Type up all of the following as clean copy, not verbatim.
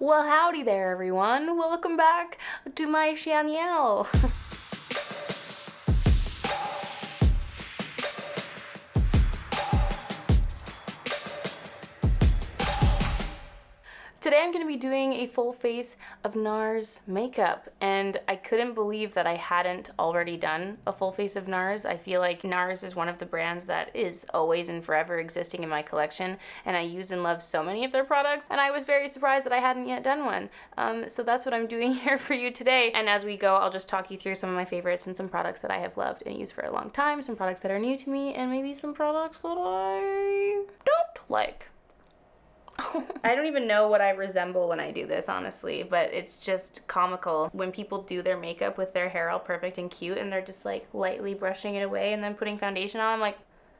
Well, howdy there, everyone. Welcome back to my channel. Today I'm going to be doing a full face of NARS makeup, and I couldn't believe that I hadn't already done a full face of NARS. I feel like NARS is one of the brands that is always and forever existing in my collection, and I use and love so many of their products, and I was very surprised that I hadn't yet done one. So that's what I'm doing here for you today, and as we go, I'll just talk you through some of my favorites and some products that I have loved and used for a long time, some products that are new to me, and maybe some products that I don't like. I don't even know what I resemble when I do this, honestly, but it's just comical when people do their makeup with their hair all perfect and cute and they're just like lightly brushing it away and then putting foundation on. I'm like,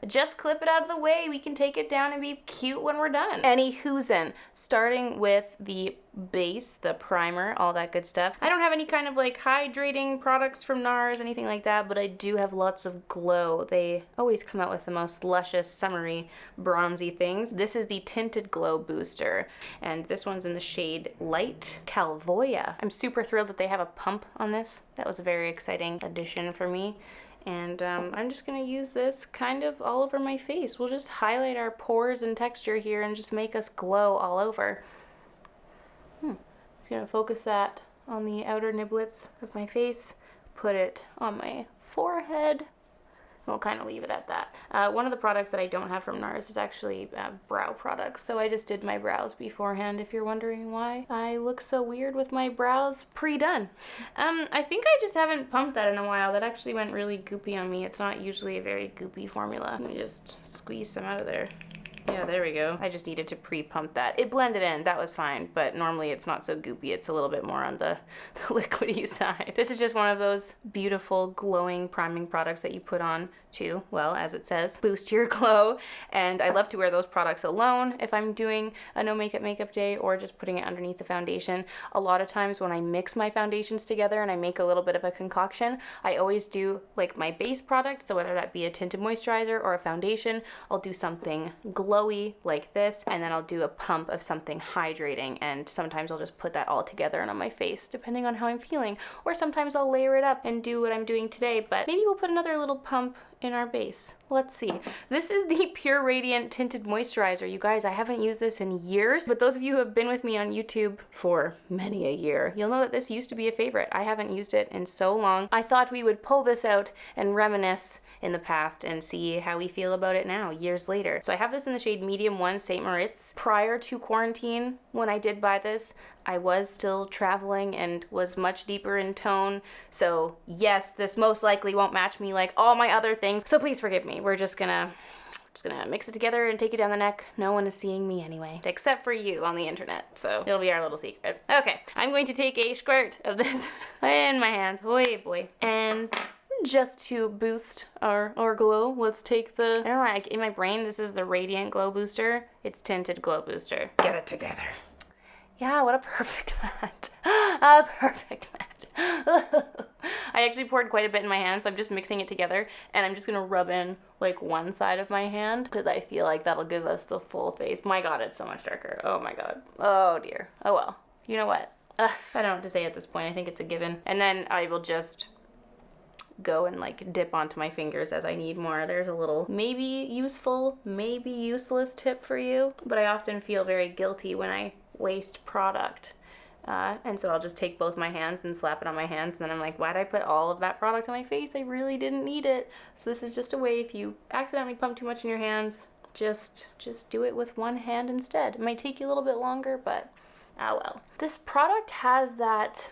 just clip it out of the way. We can take it down and be cute when we're done. Anywho's-en, starting with the base, the primer, all that good stuff. I don't have any kind of like hydrating products from NARS, anything like that, but I do have lots of glow. They always come out with the most luscious, summery, bronzy things. This is the Tinted Glow Booster, and this one's in the shade Light Calvoya. I'm super thrilled that they have a pump on this. That was a very exciting addition for me. And I'm just going to use this kind of all over my face. We'll just highlight our pores and texture here and just make us glow all over. I'm going to focus that on the outer niblets of my face, put it on my forehead. We'll kind of leave it at that. One of the products that I don't have from NARS is actually brow products, so I just did my brows beforehand, if you're wondering why I look so weird with my brows pre-done. I think I just haven't pumped that in a while. That actually went really goopy on me. It's not usually a very goopy formula. Let me just squeeze some out of there. Yeah, there we go. I just needed to pre-pump that. It blended in, that was fine, but normally it's not so goopy. It's a little bit more on the liquidy side. This is just one of those beautiful glowing priming products that you put on to, well, as it says, boost your glow. And I love to wear those products alone if I'm doing a no makeup day or just putting it underneath the foundation. A lot of times when I mix my foundations together and I make a little bit of a concoction, I always do like my base product, so whether that be a tinted moisturizer or a foundation, I'll do something glowy like this, and then I'll do a pump of something hydrating, and sometimes I'll just put that all together and on my face depending on how I'm feeling, or sometimes I'll layer it up and do what I'm doing today, but maybe we'll put another little pump in our base. Let's see. This is the Pure Radiant Tinted Moisturizer. You guys, I haven't used this in years, but those of you who have been with me on YouTube for many a year, you'll know that this used to be a favorite. I haven't used it in so long. I thought we would pull this out and reminisce in the past and see how we feel about it now, years later. So I have this in the shade Medium 1 St. Moritz. Prior to quarantine, when I did buy this, I was still traveling and was much deeper in tone. So yes, this most likely won't match me like all my other things. So please forgive me. We're just gonna mix it together and take it down the neck. No one is seeing me anyway, except for you on the internet. So it'll be our little secret. Okay, I'm going to take a squirt of this in my hands. Oh boy. And just to boost our glow, let's take the, I don't know, like in my brain, this is the Radiant Glow Booster. It's Tinted Glow Booster. Get it together. Yeah, what a perfect match. A perfect match. I actually poured quite a bit in my hand, so I'm just mixing it together, and I'm just gonna rub in like one side of my hand because I feel like that'll give us the full face. My god, it's so much darker. Oh my god. Oh dear. Oh well. You know what? I don't know what to say at this point. I think it's a given. And then I will just go and like dip onto my fingers as I need more. There's a little maybe useful, maybe useless tip for you, but I often feel very guilty when I waste product. And so I'll just take both my hands and slap it on my hands, and then I'm like, why'd I put all of that product on my face? I really didn't need it. So this is just a way, if you accidentally pump too much in your hands, just do it with one hand instead. It might take you a little bit longer, but ah well. This product has that,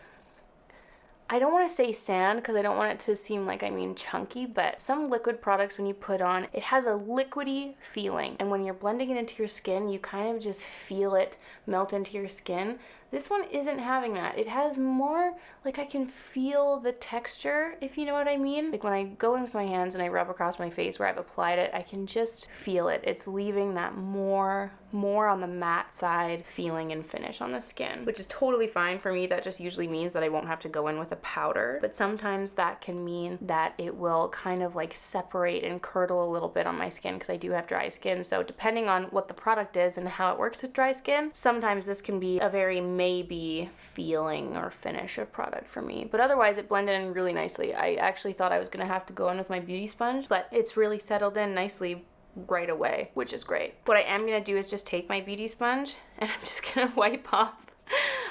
I don't want to say sand because I don't want it to seem like I mean chunky, but some liquid products when you put on, it has a liquidy feeling, and when you're blending it into your skin, you kind of just feel it melt into your skin. This one isn't having that. It has more, like I can feel the texture, if you know what I mean. Like when I go in with my hands and I rub across my face where I've applied it, I can just feel it. It's leaving that more more on the matte side feeling and finish on the skin, which is totally fine for me. That just usually means that I won't have to go in with a powder, but sometimes that can mean that it will kind of like separate and curdle a little bit on my skin because I do have dry skin. So depending on what the product is and how it works with dry skin, sometimes this can be a very maybe feeling or finish of product for me. But otherwise it blended in really nicely. I actually thought I was gonna have to go in with my beauty sponge, but it's really settled in nicely right away, which is great. What I am gonna do is just take my beauty sponge and I'm just gonna wipe off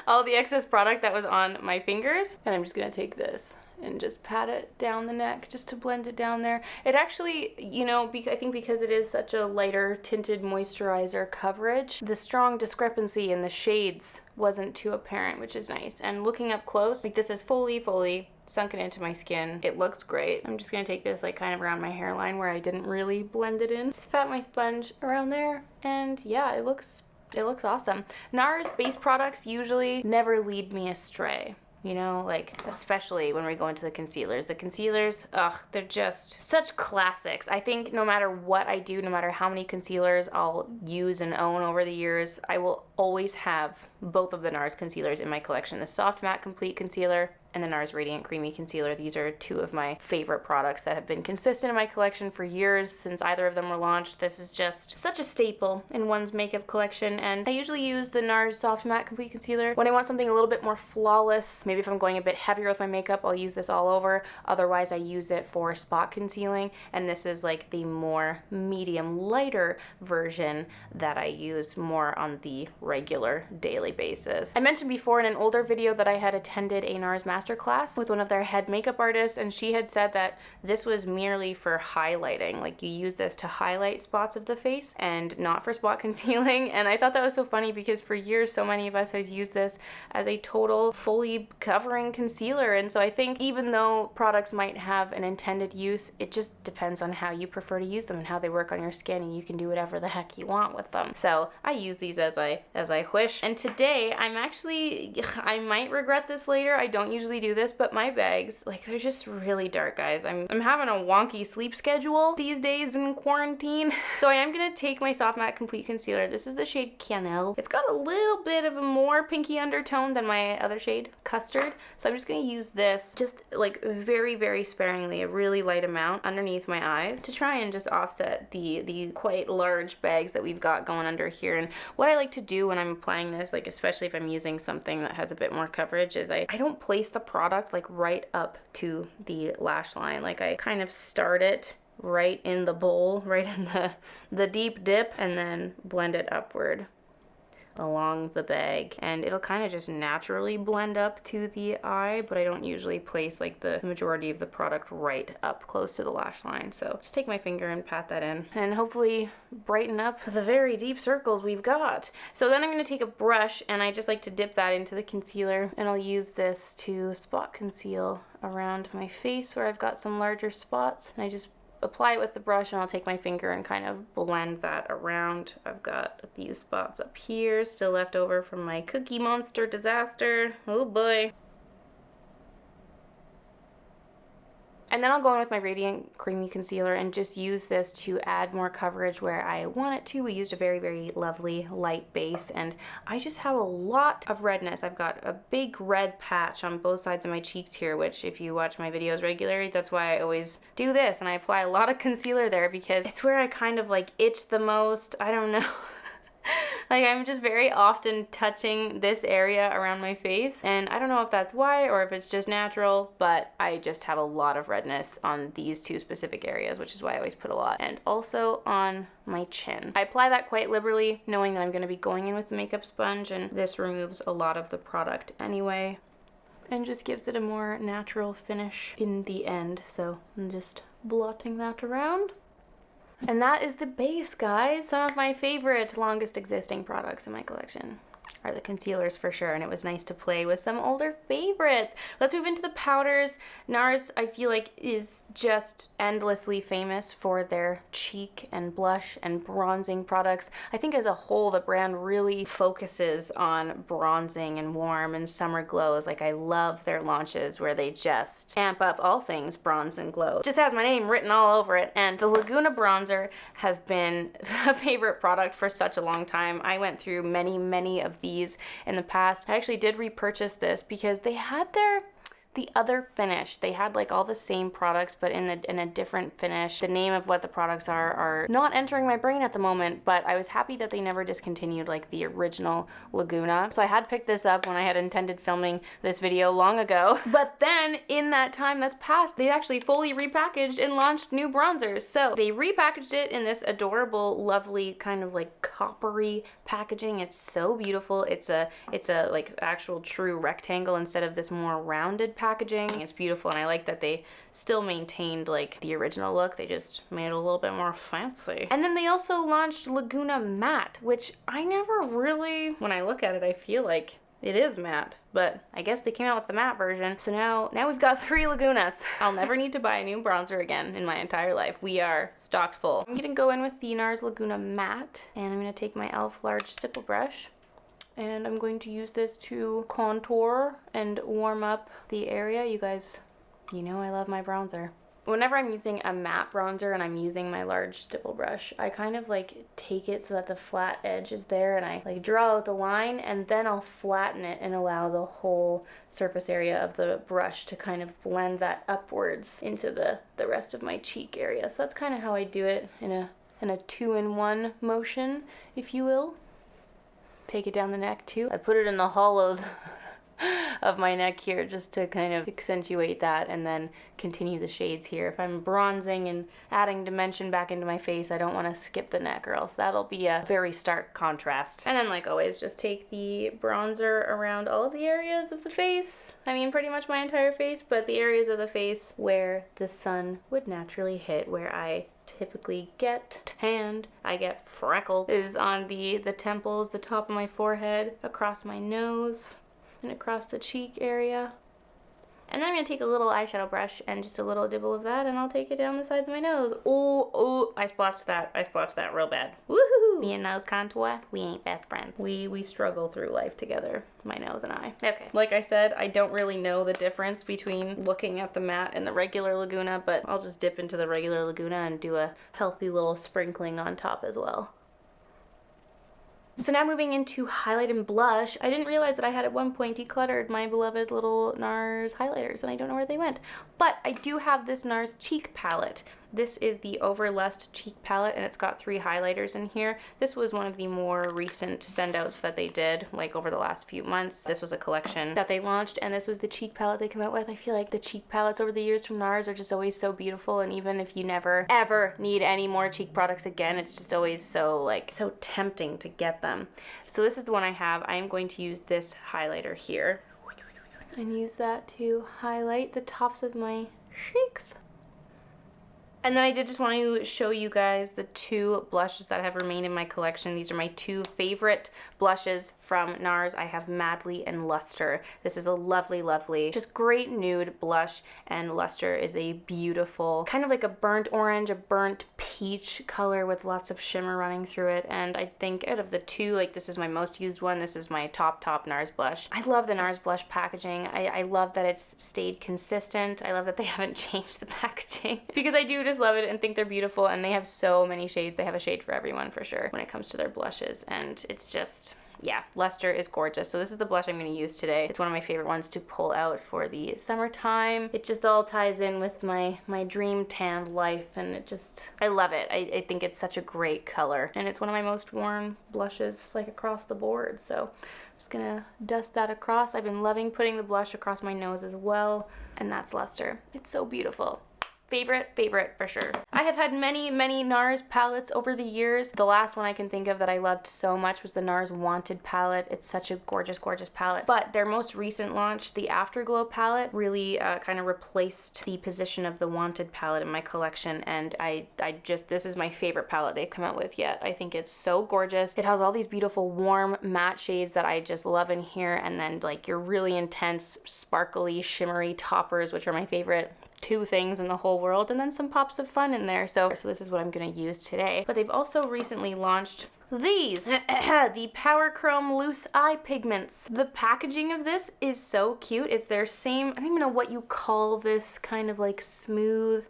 all the excess product that was on my fingers, and I'm just gonna take this and just pat it down the neck just to blend it down there. It actually, you know, I think because it is such a lighter tinted moisturizer coverage, the strong discrepancy in the shades wasn't too apparent, which is nice. And looking up close, like this is fully sunken into my skin. It looks great. I'm just gonna take this like kind of around my hairline where I didn't really blend it in. Just pat my sponge around there, and yeah, it looks awesome. NARS base products usually never lead me astray. You know, like, especially when we go into the concealers. The concealers, ugh, they're just such classics. I think no matter what I do, no matter how many concealers I'll use and own over the years, I will always have both of the NARS concealers in my collection. The Soft Matte Complete Concealer and the NARS Radiant Creamy Concealer. These are two of my favorite products that have been consistent in my collection for years since either of them were launched. This is just such a staple in one's makeup collection, and I usually use the NARS Soft Matte Complete Concealer when I want something a little bit more flawless. Maybe if I'm going a bit heavier with my makeup, I'll use this all over. Otherwise, I use it for spot concealing, and this is like the more medium, lighter version that I use more on the regular daily basis. I mentioned before in an older video that I had attended a NARS masterclass with one of their head makeup artists, and she had said that this was merely for highlighting. Like, you use this to highlight spots of the face and not for spot concealing. And I thought that was so funny because for years so many of us has used this as a total fully covering concealer. And so I think even though products might have an intended use, it just depends on how you prefer to use them and how they work on your skin, and you can do whatever the heck you want with them. So I use these as I wish. And today I might regret this later. I don't usually do this, but my bags, like, they're just really dark, guys. I'm having a wonky sleep schedule these days in quarantine. So I am gonna take my Soft Matte Complete Concealer. This is the shade Cannelle. It's got a little bit of a more pinky undertone than my other shade, Custard. So I'm just gonna use this just like very sparingly, a really light amount underneath my eyes to try and just offset the quite large bags that we've got going under here. And what I like to do when I'm applying this, like especially if I'm using something that has a bit more coverage, is I don't place the product like right up to the lash line. Like, I kind of start it right in the bowl, right in the deep dip, and then blend it upward along the bag, and it'll kind of just naturally blend up to the eye, but I don't usually place like the majority of the product right up close to the lash line. So just take my finger and pat that in and hopefully brighten up the very deep circles we've got. So then I'm going to take a brush, and I just like to dip that into the concealer, and I'll use this to spot conceal around my face where I've got some larger spots, and I just apply it with the brush, and I'll take my finger and kind of blend that around. I've got a few spots up here still left over from my Cookie Monster disaster. Oh boy. And then I'll go in with my Radiant Creamy Concealer and just use this to add more coverage where I want it to. We used a very lovely light base, and I just have a lot of redness. I've got a big red patch on both sides of my cheeks here, which if you watch my videos regularly, that's why I always do this. And I apply a lot of concealer there because it's where I kind of like itch the most. I don't know. Like, I'm just very often touching this area around my face, and I don't know if that's why or if it's just natural, but I just have a lot of redness on these two specific areas, which is why I always put a lot. And also on my chin. I apply that quite liberally, knowing that I'm going to be going in with the makeup sponge, and this removes a lot of the product anyway and just gives it a more natural finish in the end. So I'm just blotting that around. And that is the base, guys. Some of my favorite longest existing products in my collection. are the concealers for sure, and it was nice to play with some older favorites. Let's move into the powders. NARS, I feel like, is just endlessly famous for their cheek and blush and bronzing products. I think as a whole, the brand really focuses on bronzing and warm and summer glows. Like, I love their launches where they just amp up all things bronze and glow. It just has my name written all over it, and the Laguna bronzer has been a favorite product for such a long time. I went through many of these in the past. I actually did repurchase this because they had the other finish. They had like all the same products but in a different finish. The name of what the products are not entering my brain at the moment, but I was happy that they never discontinued like the original Laguna. So I had picked this up when I had intended filming this video long ago. But then in that time that's passed, they actually fully repackaged and launched new bronzers. So they repackaged it in this adorable, lovely kind of like coppery packaging. It's so beautiful. It's a like actual true rectangle instead of this more rounded packaging. It's beautiful, and I like that they still maintained like the original look. They just made it a little bit more fancy. And then they also launched Laguna Matte, which I never really, when I look at it, I feel like it is matte, but I guess they came out with the matte version. So now we've got 3 Lagunas. I'll never need to buy a new bronzer again in my entire life. We are stocked full. I'm gonna go in with the NARS Laguna Matte, and I'm gonna take my e.l.f. large stipple brush, and I'm going to use this to contour and warm up the area. You guys, you know I love my bronzer. Whenever I'm using a matte bronzer and I'm using my large stipple brush, I kind of like take it so that the flat edge is there, and I like draw out the line, and then I'll flatten it and allow the whole surface area of the brush to kind of blend that upwards into the rest of my cheek area. So that's kind of how I do it in a 2-in-1 motion, if you will. Take it down the neck too. I put it in the hollows of my neck here just to kind of accentuate that, and then continue the shades here. If I'm bronzing and adding dimension back into my face, I don't want to skip the neck, or else that'll be a very stark contrast. And then, like always, just take the bronzer around all of the areas of the face. I mean, pretty much my entire face, but the areas of the face where the sun would naturally hit, where I typically get tanned, I get freckled, is on the temples, the top of my forehead, across my nose, and across the cheek area. And then I'm going to take a little eyeshadow brush and just a little dibble of that, and I'll take it down the sides of my nose. Oh, I splotched that real bad. Woohoo! Me and nose contour, we ain't best friends. We struggle through life together, my nose and I. Okay, like I said, I don't really know the difference between looking at the matte and the regular Laguna, but I'll just dip into the regular Laguna and do a healthy little sprinkling on top as well. So now moving into highlight and blush. I didn't realize that I had at one point decluttered my beloved little NARS highlighters, and I don't know where they went. But I do have this NARS cheek palette. This is the Overlust cheek palette, and it's got 3 highlighters in here. This was one of the more recent send-outs that they did, like over the last few months. This was a collection that they launched, and this was the cheek palette they came out with. I feel like the cheek palettes over the years from NARS are just always so beautiful, and even if you never ever need any more cheek products again, it's just always so tempting to get them. So this is the one I have. I am going to use this highlighter here and use that to highlight the tops of my cheeks. And then I did just want to show you guys the 2 blushes that have remained in my collection. These are my 2 favorite blushes from NARS. I have Madly and Lustre. This is a lovely, just great nude blush, and Lustre is a beautiful, kind of like a burnt orange, a burnt peach color with lots of shimmer running through it. And I think out of the 2, like, this is my most used one. This is my top NARS blush. I love the NARS blush packaging. I love that it's stayed consistent. I love that they haven't changed the packaging because I do just love it and think they're beautiful, and they have so many shades. They have a shade for everyone for sure when it comes to their blushes, and it's just, yeah, Lustre is gorgeous. So this is the blush I'm going to use today. It's one of my favorite ones to pull out for the summertime. It just all ties in with my dream tanned life, and it just, I love it. I think it's such a great color, and it's one of my most worn blushes, like, across the board. So I'm just gonna dust that across. I've been loving putting the blush across my nose as well, and that's Lustre. It's so beautiful. favorite for sure. I have had many NARS palettes over the years. The last one I can think of that I loved so much was the NARS Wanted palette. It's such a gorgeous palette. But their most recent launch, the Afterglow palette, really kind of replaced the position of the Wanted palette in my collection, and this is my favorite palette they've come out with yet. I think it's so gorgeous. It has all these beautiful warm matte shades that I just love in here, and then like your really intense sparkly shimmery toppers, which are my favorite two things in the whole world, and then some pops of fun in there. So this is what I'm gonna use today. But they've also recently launched these, the POWERCHROME Loose Eye Pigments. The packaging of this is so cute. It's their same, I don't even know what you call this kind of like smooth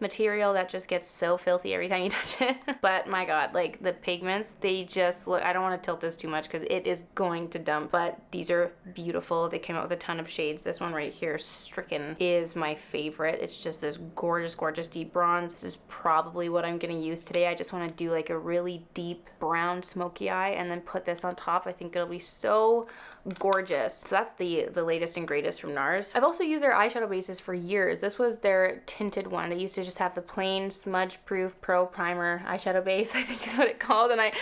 material that just gets so filthy every time you touch it. But my god, like the pigments, they just look, I don't want to tilt this too much because it is going to dump, but these are beautiful. They came out with a ton of shades. This one right here, Stricken, is my favorite. It's just this gorgeous deep bronze. This is probably what I'm gonna use today. I just want to do like a really deep brown smoky eye and then put this on top. I think it'll be so gorgeous. So that's the latest and greatest from NARS. I've also used their eyeshadow bases for years. This was their tinted one. They used to just have the plain smudge proof pro primer eyeshadow base, I think is what it called. And I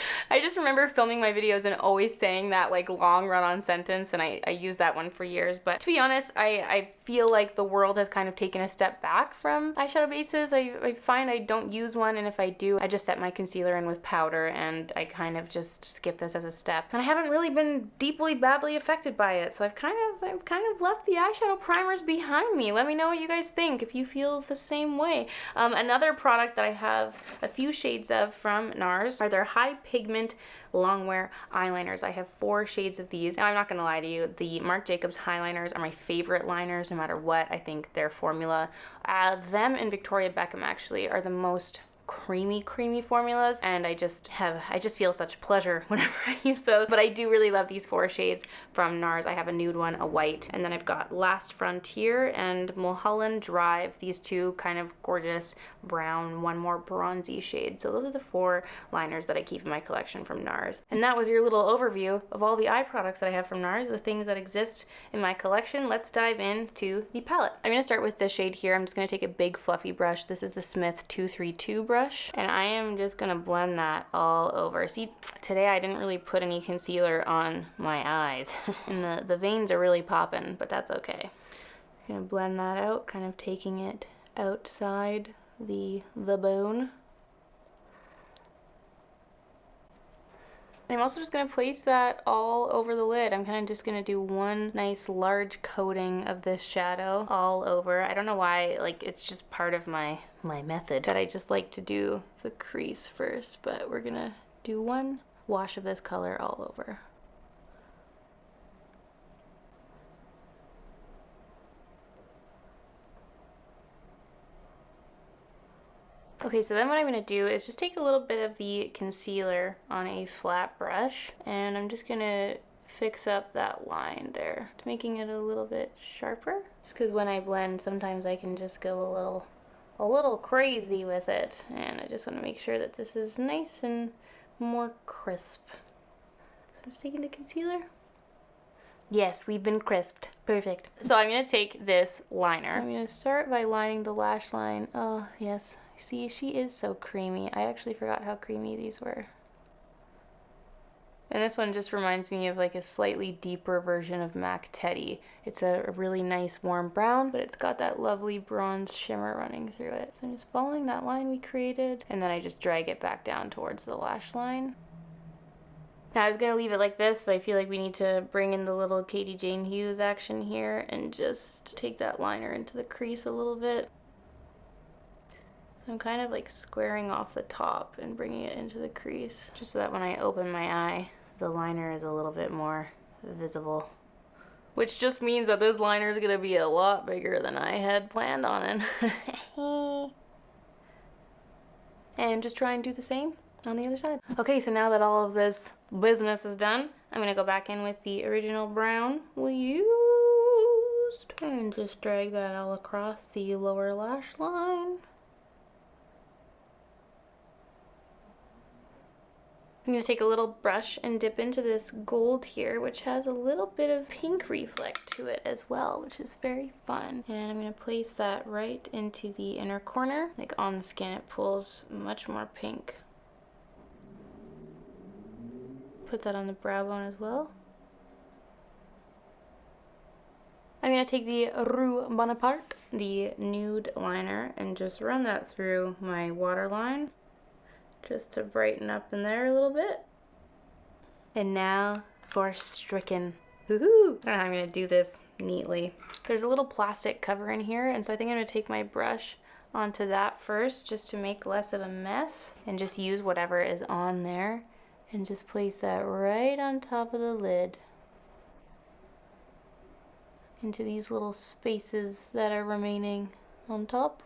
just remember filming my videos and always saying that like long run on sentence, and I used that one for years. But to be honest, I feel like the world has kind of taken a step back from eyeshadow bases. I find I don't use one, and if I do, I just set my concealer in with powder, and I kind of just skip this as a step. And I haven't really been badly affected by it, so I've kind of left the eyeshadow primers behind me. Let me know what you guys think if you feel the same way. Another product that I have a few shades of from NARS are their High-Pigment Longwear eyeliners. I have 4 shades of these. Now, I'm not gonna lie to you, the Marc Jacobs highliners are my favorite liners no matter what. I think their formula, them and Victoria Beckham actually are the most creamy formulas, and I just feel such pleasure whenever I use those. But I do really love these 4 shades from NARS. I have a nude one, a white, and then I've got Last Frontier and Mulholland Drive, these 2 kind of gorgeous brown, one more bronzy shade. So those are the 4 liners that I keep in my collection from NARS. And that was your little overview of all the eye products that I have from NARS, the things that exist in my collection. Let's dive into the palette. I'm gonna start with this shade here. I'm just gonna take a big fluffy brush. This is the Smith 232 brush, and I am just gonna blend that all over. See, today I didn't really put any concealer on my eyes and the veins are really popping, but that's okay. I'm gonna blend that out, kind of taking it outside the bone. I'm also just going to place that all over the lid. I'm kind of just going to do one nice large coating of this shadow all over. I don't know why, like it's just part of my method that I just like to do the crease first, but we're going to do one wash of this color all over. Okay, so then what I'm going to do is just take a little bit of the concealer on a flat brush, and I'm just going to fix up that line there, making it a little bit sharper. Just because when I blend, sometimes I can just go a little crazy with it, and I just want to make sure that this is nice and more crisp. So I'm just taking the concealer. Yes, we've been crisped. Perfect. So I'm going to take this liner. I'm going to start by lining the lash line. Oh, yes. See, she is so creamy. I actually forgot how creamy these were. And this one just reminds me of like a slightly deeper version of MAC Teddy. It's a really nice warm brown, but it's got that lovely bronze shimmer running through it. So I'm just following that line we created, and then I just drag it back down towards the lash line. Now I was going to leave it like this, but I feel like we need to bring in the little Katie Jane Hughes action here and just take that liner into the crease a little bit. So I'm kind of like squaring off the top and bringing it into the crease, just so that when I open my eye, the liner is a little bit more visible. Which just means that this liner is going to be a lot bigger than I had planned on it. And just try and do the same on the other side. Okay, so now that all of this business is done, I'm going to go back in with the original brown we used and just drag that all across the lower lash line. I'm going to take a little brush and dip into this gold here, which has a little bit of pink reflect to it as well, which is very fun. And I'm going to place that right into the inner corner. Like on the skin, it pulls much more pink. Put that on the brow bone as well. I'm going to take the Rue Bonaparte, the nude liner, and just run that through my waterline, just to brighten up in there a little bit. And now for Stricken. Woohoo! I don't know how I'm going to do this neatly. There's a little plastic cover in here, and so I think I'm going to take my brush onto that first, just to make less of a mess, and just use whatever is on there, and just place that right on top of the lid, into these little spaces that are remaining on top.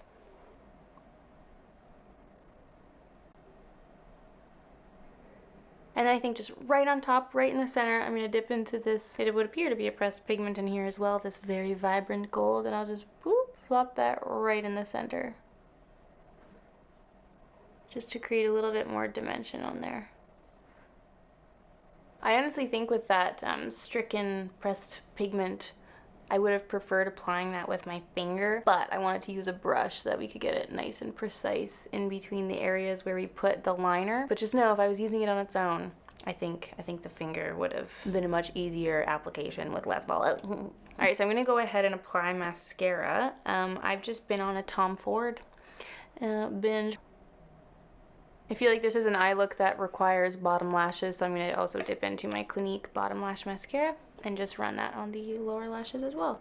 And then I think just right on top, right in the center, I'm going to dip into this, it would appear to be a pressed pigment in here as well, this very vibrant gold, and I'll just boop, plop that right in the center. Just to create a little bit more dimension on there. I honestly think with that Stricken pressed pigment, I would have preferred applying that with my finger, but I wanted to use a brush so that we could get it nice and precise in between the areas where we put the liner. But just know, if I was using it on its own, I think the finger would have been a much easier application with less fallout. Alright, so I'm going to go ahead and apply mascara. I've just been on a Tom Ford binge. I feel like this is an eye look that requires bottom lashes, so I'm going to also dip into my Clinique bottom lash mascara and just run that on the lower lashes as well.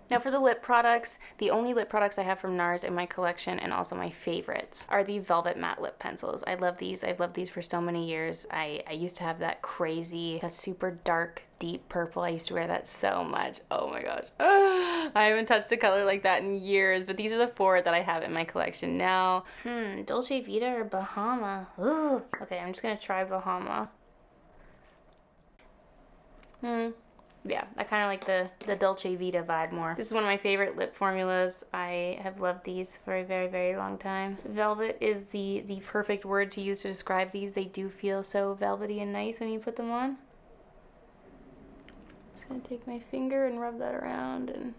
Now for the lip products, the only lip products I have from NARS in my collection, and also my favorites, are the Velvet Matte Lip Pencils. I love these. I've loved these for so many years. I used to have that crazy, that super dark, deep purple. I used to wear that so much. Oh my gosh. I haven't touched a color like that in years, but these are the 4 that I have in my collection now. Dolce Vita or Bahama? Ooh. Okay, I'm just gonna try Bahama. Yeah, I kind of like the Dolce Vita vibe more. This is one of my favorite lip formulas. I have loved these for a very, very long time. Velvet is the perfect word to use to describe these. They do feel so velvety and nice when you put them on. Just gonna take my finger and rub that around and...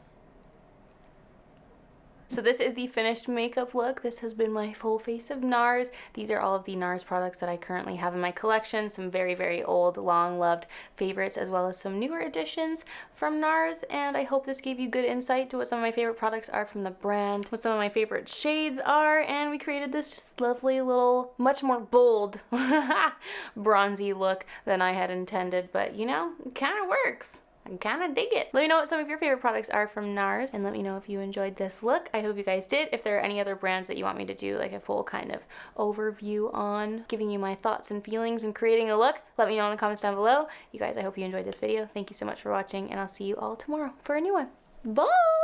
So this is the finished makeup look. This has been my full face of NARS. These are all of the NARS products that I currently have in my collection. Some very, very old, long-loved favorites, as well as some newer additions from NARS. And I hope this gave you good insight to what some of my favorite products are from the brand, what some of my favorite shades are, and we created this just lovely little, much more bold, bronzy look than I had intended. But you know, it kind of works. I kind of dig it. Let me know what some of your favorite products are from NARS, and let me know if you enjoyed this look. I hope you guys did. If there are any other brands that you want me to do like a full kind of overview on, giving you my thoughts and feelings and creating a look, let me know in the comments down below. You guys, I hope you enjoyed this video. Thank you so much for watching, and I'll see you all tomorrow for a new one. Bye!